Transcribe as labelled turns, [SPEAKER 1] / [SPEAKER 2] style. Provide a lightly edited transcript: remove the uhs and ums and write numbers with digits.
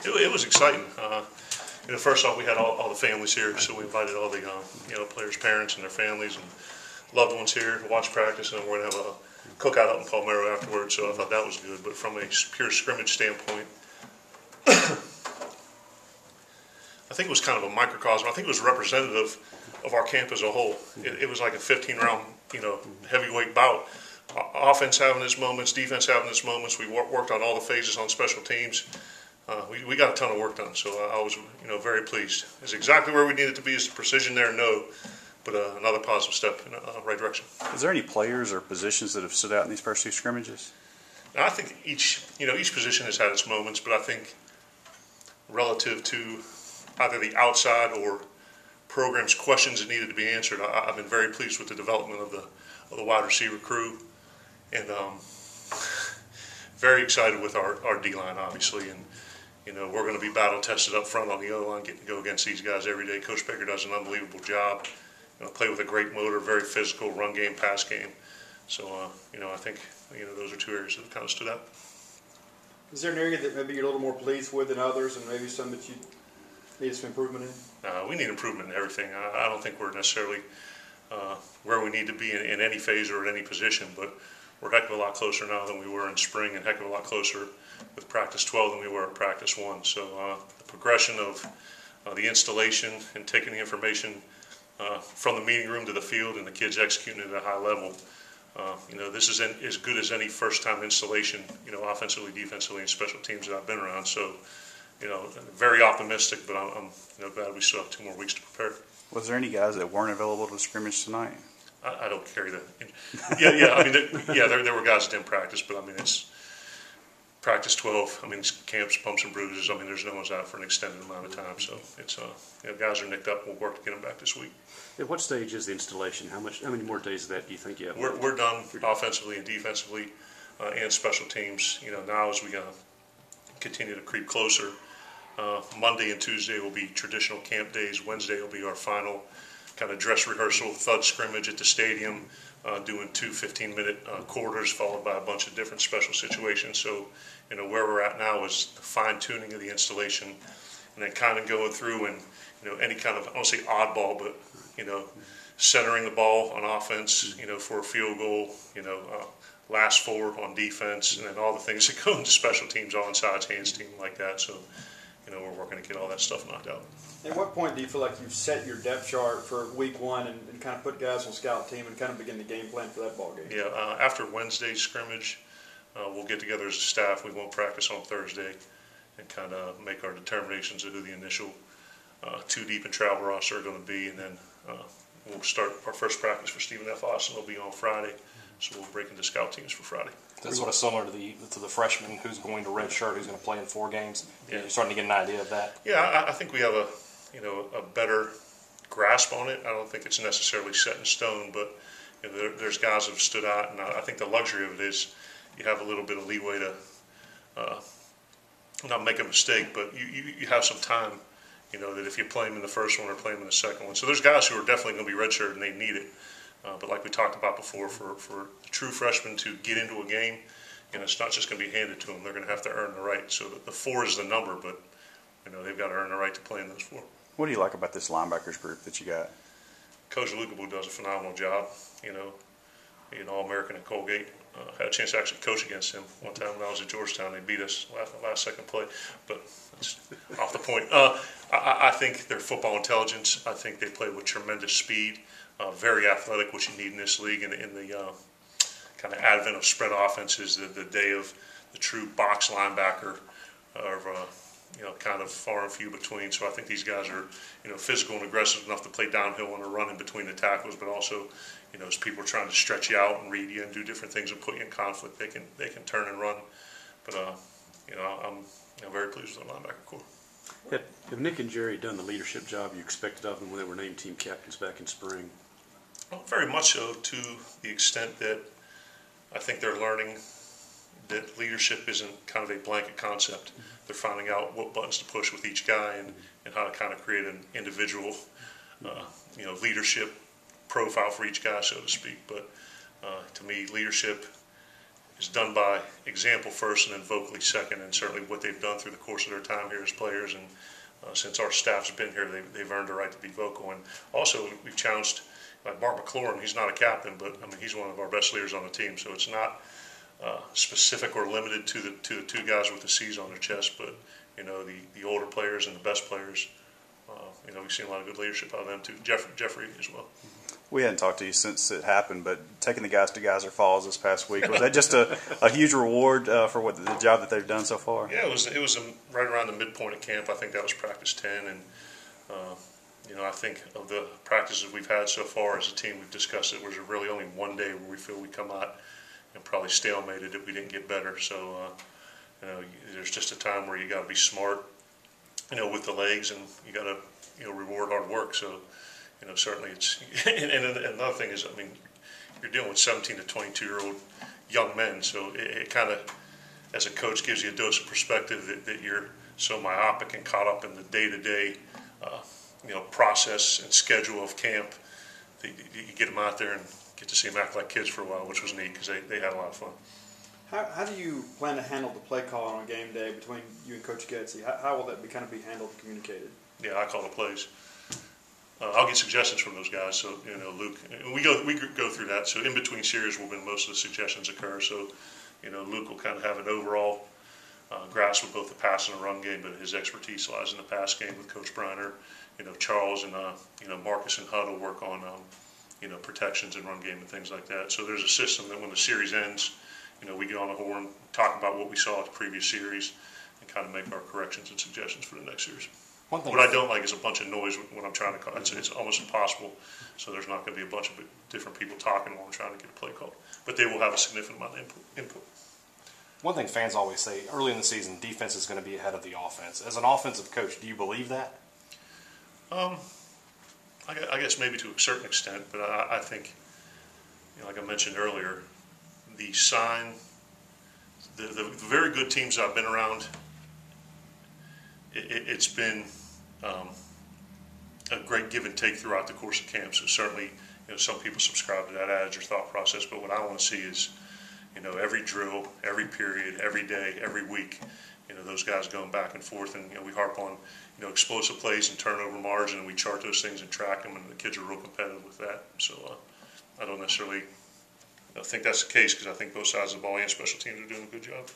[SPEAKER 1] It was exciting. First off, we had all the families here, so we invited all the players' parents and their families and loved ones here to watch practice, and we're going to have a cookout up in Palmero afterwards. So I thought that was good. But from a pure scrimmage standpoint, I think it was kind of a microcosm. I think it was representative of our camp as a whole. It was like a 15-round, heavyweight bout. Offense having its moments, defense having its moments. We worked on all the phases on special teams. We got a ton of work done, so I was very pleased. It's exactly where we needed to be. Is the precision there? No, but another positive step in the right direction.
[SPEAKER 2] Is there any players or positions that have stood out in these first two scrimmages?
[SPEAKER 1] Now, I think each position has had its moments, but I think relative to either the outside or program's questions that needed to be answered, I've been very pleased with the development of the wide receiver crew, and very excited with our D-line, obviously. And we're going to be battle tested up front on the other line, getting to go against these guys every day. Coach Baker does an unbelievable job. Play with a great motor, very physical, run game, pass game. So I think those are two areas that kind of stood out.
[SPEAKER 3] Is there an area that maybe you're a little more pleased with than others, and maybe some that you need some improvement in?
[SPEAKER 1] We need improvement in everything. I don't think we're necessarily where we need to be in any phase or in any position, but we're a heck of a lot closer now than we were in spring, and a heck of a lot closer with practice 12 than we were at practice 1. So the progression of the installation and taking the information from the meeting room to the field, and the kids executing it at a high level. This is as good as any first-time installation, offensively, defensively, and special teams that I've been around. So, very optimistic, but I'm glad we still have 2 more weeks to prepare.
[SPEAKER 2] Was there any guys that weren't available to the scrimmage tonight?
[SPEAKER 1] I don't carry that. Yeah. I mean, there were guys that didn't practice, but I mean, it's practice 12. I mean, it's camps, bumps and bruises. I mean, there's no one's out for an extended amount of time, so it's guys are nicked up. We'll work to get them back this week.
[SPEAKER 4] At what stage is the installation? How many more days of that do you think you have?
[SPEAKER 1] We're done offensively and defensively, and special teams. Now as we continue to creep closer, Monday and Tuesday will be traditional camp days. Wednesday will be our final kind of dress rehearsal, thud scrimmage at the stadium, doing 2 15-minute quarters followed by a bunch of different special situations. So, where we're at now is the fine-tuning of the installation, and then kind of going through and, any kind of, I won't say oddball, but, centering the ball on offense, for a field goal, last forward on defense, and then all the things that go into special teams, onside, hands team like that. So, we're working to get all that stuff knocked out.
[SPEAKER 3] At what point do you feel like you've set your depth chart for week 1 and kind of put guys on scout team and kind of begin the game plan for that ball game?
[SPEAKER 1] Yeah, after Wednesday's scrimmage, we'll get together as a staff. We won't practice on Thursday and kind of make our determinations of who the initial 2 deep and travel roster are going to be, and then we'll start our first practice for Stephen F. Austin. It'll be on Friday, so we'll break into scout teams for Friday.
[SPEAKER 5] That's sort of similar to the freshman who's going to redshirt, who's going to play in 4 games. Yeah. You're starting to get an idea of that.
[SPEAKER 1] Yeah, I think we have a better grasp on it. I don't think it's necessarily set in stone, but there's guys that have stood out, and I think the luxury of it is you have a little bit of leeway to not make a mistake, but you have some time. That if you play them in the first one or play them in the second one. So there's guys who are definitely going to be redshirt and they need it. But like we talked about before, for the true freshmen to get into a game, it's not just going to be handed to them. They're going to have to earn the right. So the 4 is the number, but they've got to earn the right to play in those 4.
[SPEAKER 2] What do you like about this linebackers group that you got?
[SPEAKER 1] Coach Lukabu does a phenomenal job. Being an All-American at Colgate. Had a chance to actually coach against him one time when I was at Georgetown. They beat us last second play, but that's off the point. I think their football intelligence. I think they play with tremendous speed, very athletic, which you need in this league. And in the kind of advent of spread offenses, the day of the true box linebacker are kind of far and few between. So I think these guys are physical and aggressive enough to play downhill on a run in between the tackles, but also as people are trying to stretch you out and read you and do different things and put you in conflict, they can turn and run. But I'm very pleased with the linebacker corps.
[SPEAKER 4] Have Nick and Jerry done the leadership job you expected of them when they were named team captains back in spring?
[SPEAKER 1] Well, very much so, to the extent that I think they're learning that leadership isn't kind of a blanket concept. They're finding out what buttons to push with each guy and how to kind of create an individual, leadership profile for each guy, so to speak. But to me, leadership is done by example first and then vocally second, and certainly what they've done through the course of their time here as players. And since our staff's been here, they've earned the right to be vocal. And also, we've challenged, like Mark McLaurin, he's not a captain, but I mean, he's one of our best leaders on the team. So it's not specific or limited to the two guys with the C's on their chest, but you know, the older players and the best players. You know, we've seen a lot of good leadership out of them too. Jeffrey as well.
[SPEAKER 2] We hadn't talked to you since it happened, but taking the guys to Geyser Falls this past week, was that just a huge reward for what the job that they've done so far?
[SPEAKER 1] Yeah, it was right around the midpoint of camp. I think that was practice 10, and you know, I think of the practices we've had so far as a team, we've discussed it was really only one day where we feel we come out and probably stalemated if we didn't get better. So you know, there's just a time where you got to be smart, you know, with the legs, and you got to, you know, reward hard work. So, you know, certainly it's, and another thing is, I mean, you're dealing with 17 to 22-year-old young men, so it kind of, as a coach, gives you a dose of perspective that you're so myopic and caught up in the day-to-day, you know, process and schedule of camp. That you get them out there and get to see them act like kids for a while, which was neat because they had a lot of fun.
[SPEAKER 3] How do you plan to handle the play call on game day between you and Coach Getsy? How will that kind of be handled and communicated?
[SPEAKER 1] Yeah, I call the plays. I'll get suggestions from those guys. So, you know, Luke, we go through that. So in between series will be most of the suggestions occur. So, you know, Luke will kind of have an overall grasp of both the pass and the run game, but his expertise lies in the pass game with Coach Briner. You know, Charles and you know, Marcus and Hudd will work on you know, protections and run game and things like that. So there's a system that when the series ends, you know, we get on the horn, talk about what we saw at the previous series, and kind of make our corrections and suggestions for the next series.
[SPEAKER 5] One thing
[SPEAKER 1] What I don't like is a bunch of noise when I'm trying to call. It's almost impossible. So there's not going to be a bunch of different people talking while I'm trying to get a play called. But they will have a significant amount of input.
[SPEAKER 5] One thing fans always say early in the season, defense is going to be ahead of the offense. As an offensive coach, do you believe that?
[SPEAKER 1] I guess maybe to a certain extent, but I think, you know, like I mentioned earlier, the sign, the very good teams I've been around, it's been a great give and take throughout the course of camp. So certainly, you know, some people subscribe to that adage or thought process, but what I want to see is, you know, every drill, every period, every day, every week, you know, those guys going back and forth, and you know, we harp on, you know, explosive plays and turnover margin, and we chart those things and track them, and the kids are real competitive with that. So I don't necessarily think that's the case, because I think both sides of the ball and special teams are doing a good job.